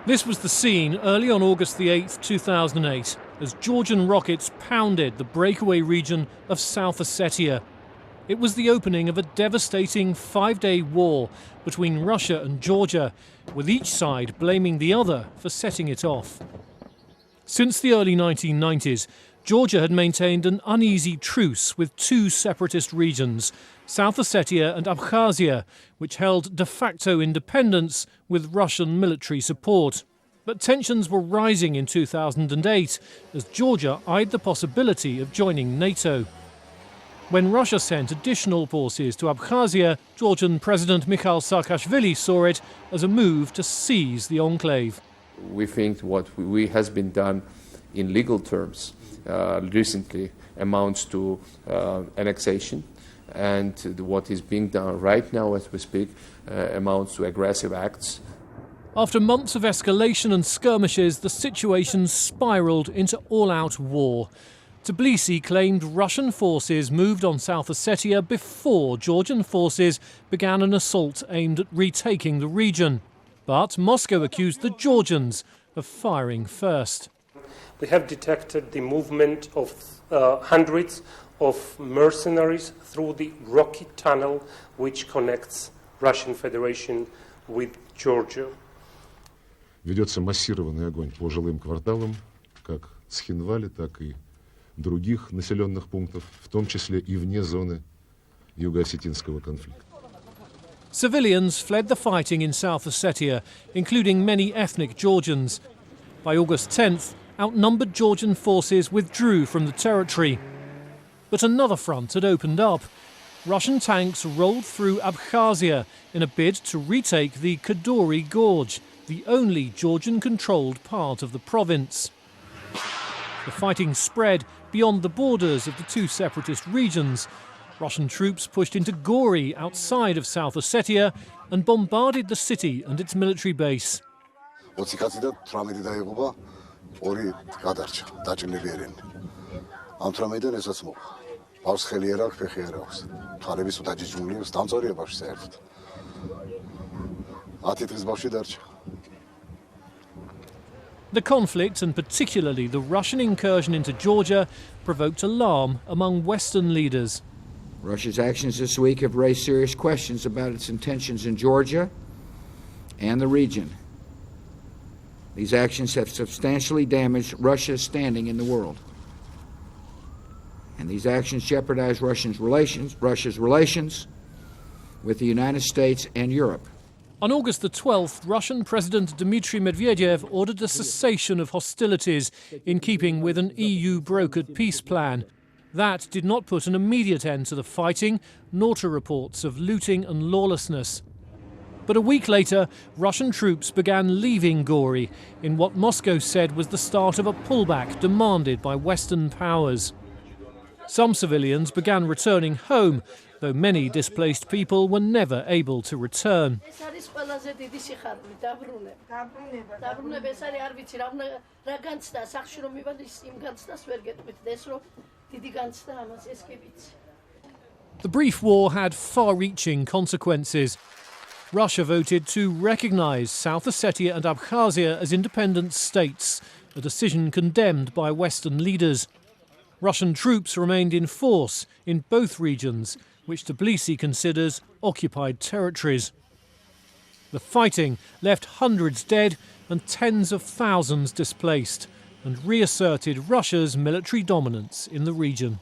This was the scene early on August the 8th, 2008, as Georgian rockets pounded the breakaway region of South Ossetia. It was the opening of a devastating 5-day war between Russia and Georgia, with each side blaming the other for setting it off. Since the early 1990s, Georgia had maintained an uneasy truce with two separatist regions, South Ossetia and Abkhazia, which held de facto independence with Russian military support. But tensions were rising in 2008 as Georgia eyed the possibility of joining NATO. When Russia sent additional forces to Abkhazia, Georgian President Mikhail Saakashvili saw it as a move to seize the enclave. We think what has been done in legal terms recently amounts to annexation, and what is being done right now as we speak amounts to aggressive acts. After months of escalation and skirmishes, the situation spiraled into all-out war. Tbilisi claimed Russian forces moved on South Ossetia before Georgian forces began an assault aimed at retaking the region. But Moscow accused the Georgians of firing first. We have detected the movement of hundreds of mercenaries through the rocky tunnel which connects Russian Federation with Georgia. Ведется массированный огонь по жилым кварталам, как Цхинвали, так и других населенных пунктов, в том числе и вне зоны юго-осетинского конфликта. Civilians fled the fighting in South Ossetia, including many ethnic Georgians. By August 10th, outnumbered Georgian forces withdrew from the territory. But another front had opened up. Russian tanks rolled through Abkhazia in a bid to retake the Gori Gorge, the only Georgian-controlled part of the province. The fighting spread beyond the borders of the two separatist regions. Russian troops pushed into Gori outside of South Ossetia and bombarded the city and its military base. The conflict, and particularly the Russian incursion into Georgia, provoked alarm among Western leaders. Russia's actions this week have raised serious questions about its intentions in Georgia and the region. These actions have substantially damaged Russia's standing in the world. And these actions jeopardize Russia's relations with the United States and Europe. On August the 12th, Russian President Dmitry Medvedev ordered a cessation of hostilities in keeping with an EU-brokered peace plan. That did not put an immediate end to the fighting, nor to reports of looting and lawlessness. But a week later, Russian troops began leaving Gori in what Moscow said was the start of a pullback demanded by Western powers. Some civilians began returning home, though many displaced people were never able to return. The brief war had far-reaching consequences. Russia voted to recognise South Ossetia and Abkhazia as independent states, a decision condemned by Western leaders. Russian troops remained in force in both regions, which Tbilisi considers occupied territories. The fighting left hundreds dead and tens of thousands displaced, and reasserted Russia's military dominance in the region.